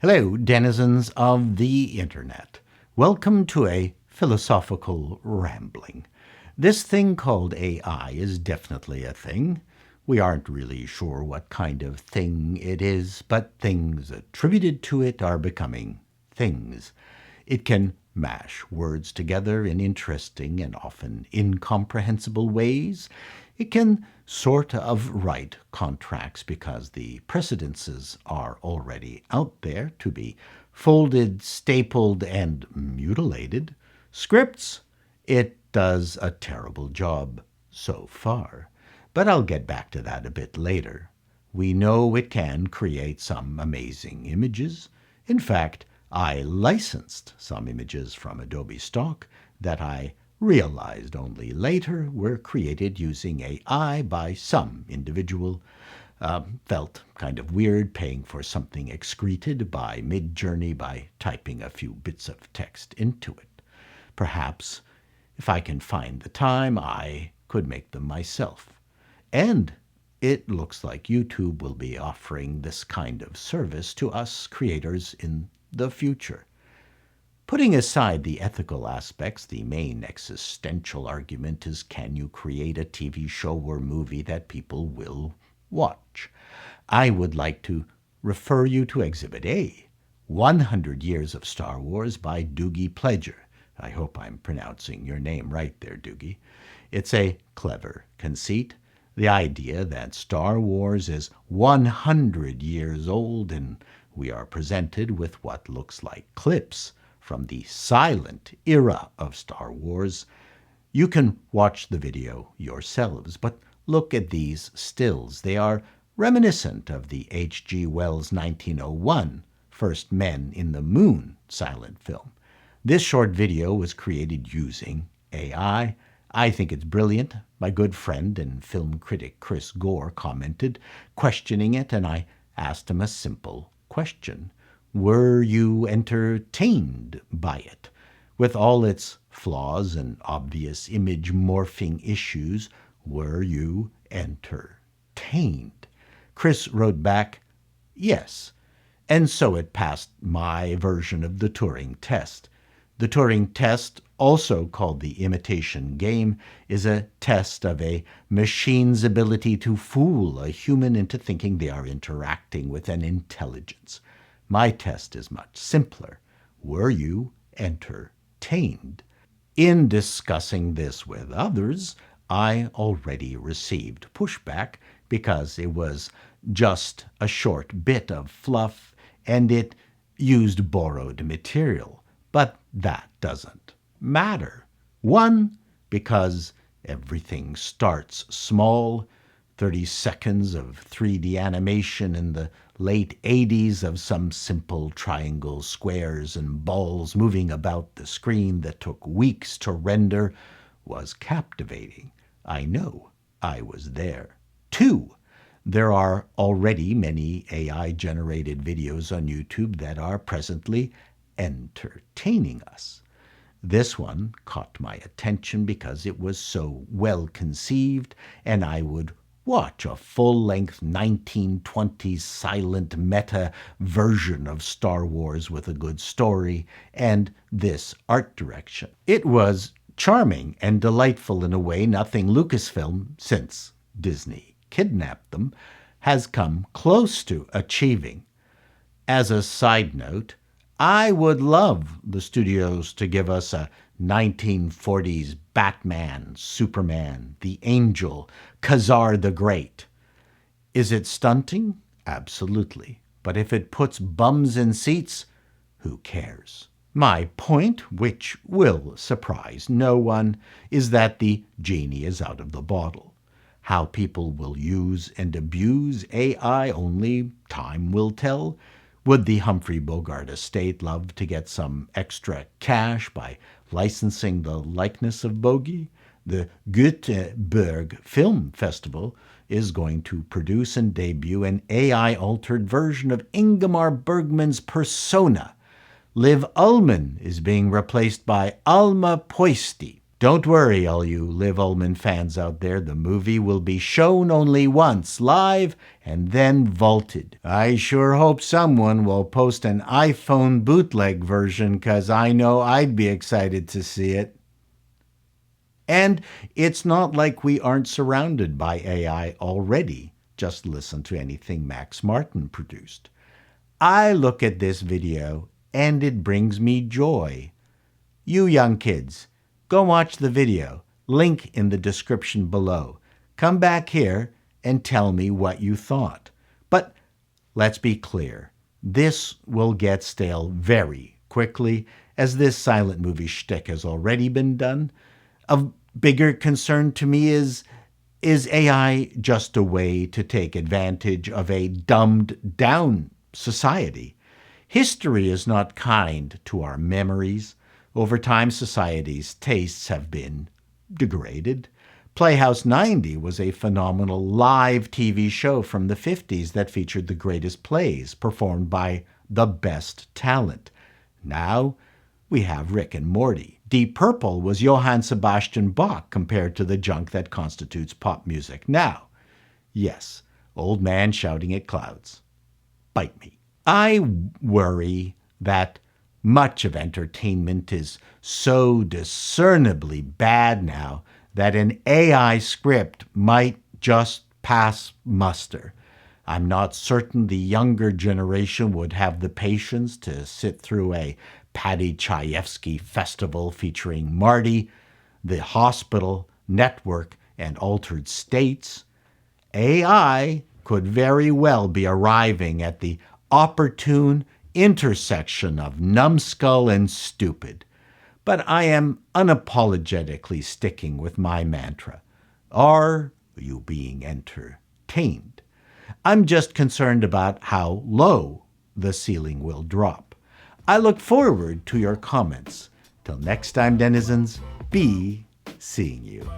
Hello, denizens of the internet. Welcome to a philosophical rambling. This thing called AI is definitely a thing. We aren't really sure what kind of thing it is, but things attributed to it are becoming things. It can mash words together in interesting and often incomprehensible ways. It can sort of write contracts because the precedences are already out there to be folded, stapled, and mutilated. Scripts, it does a terrible job so far. But I'll get back to that a bit later. We know it can create some amazing images. In fact, I licensed some images from Adobe Stock that I realized only later were created using AI by some individual. Felt kind of weird paying for something excreted by Midjourney by typing a few bits of text into it. Perhaps, if I can find the time, I could make them myself. And it looks like YouTube will be offering this kind of service to us creators in the future. Putting aside the ethical aspects, the main existential argument is, can you create a TV show or movie that people will watch? I would like to refer you to Exhibit A, 100 Years of Star Wars by Doogie Pledger. I hope I'm pronouncing your name right there, Doogie. It's a clever conceit. The idea that Star Wars is 100 years old and we are presented with what looks like clips from the silent era of Star Wars. You can watch the video yourselves, but look at these stills. They are reminiscent of the H.G. Wells' 1901 First Men in the Moon silent film. This short video was created using AI. I think it's brilliant. My good friend and film critic Chris Gore commented, questioning it, and I asked him a simple question. Were you entertained by it? With all its flaws and obvious image morphing issues, were you entertained? Chris wrote back, yes. And so it passed my version of the Turing test. The Turing test, also called the imitation game, is a test of a machine's ability to fool a human into thinking they are interacting with an intelligence. My test is much simpler. Were you entertained? In discussing this with others, I already received pushback because it was just a short bit of fluff and it used borrowed material. But that doesn't matter. One, because everything starts small. 30 seconds of 3D animation in the late 80s of some simple triangles, squares, and balls moving about the screen that took weeks to render was captivating. I know I was there. Two, there are already many AI-generated videos on YouTube that are presently entertaining us. This one caught my attention because it was so well conceived, and I would watch a full-length 1920s silent meta version of Star Wars with a good story and this art direction. It was charming and delightful in a way nothing Lucasfilm, since Disney kidnapped them, has come close to achieving. As a side note, I would love the studios to give us a 1940s Batman, Superman, the Angel, Khazar the Great. Is it stunting? Absolutely. But if it puts bums in seats, who cares? My point, which will surprise no one, is that the genie is out of the bottle. How people will use and abuse AI only time will tell. Would the Humphrey Bogart estate love to get some extra cash by licensing the likeness of Bogey? The Göteborg Film Festival is going to produce and debut an AI-altered version of Ingmar Bergman's Persona. Liv Ullmann is being replaced by Alma Poisty. Don't worry, all you Liv Ullmann fans out there. The movie will be shown only once, live, and then vaulted. I sure hope someone will post an iPhone bootleg version, because I know I'd be excited to see it. And it's not like we aren't surrounded by AI already. Just listen to anything Max Martin produced. I look at this video and it brings me joy. You young kids, go watch the video. Link in the description below. Come back here and tell me what you thought. But let's be clear. This will get stale very quickly, as this silent movie shtick has already been done. Of bigger concern to me is AI just a way to take advantage of a dumbed down society? History is not kind to our memories. Over time, society's tastes have been degraded. Playhouse 90 was a phenomenal live TV show from the 50s that featured the greatest plays performed by the best talent. Now we have Rick and Morty. Deep Purple was Johann Sebastian Bach compared to the junk that constitutes pop music now. Yes, old man shouting at clouds. Bite me. I worry that much of entertainment is so discernibly bad now that an AI script might just pass muster. I'm not certain the younger generation would have the patience to sit through a Paddy Chayefsky festival featuring Marty, The Hospital, Network, and Altered States. AI could very well be arriving at the opportune intersection of numbskull and stupid. But I am unapologetically sticking with my mantra. Are you being entertained? I'm just concerned about how low the ceiling will drop. I look forward to your comments. Till next time, denizens, be seeing you.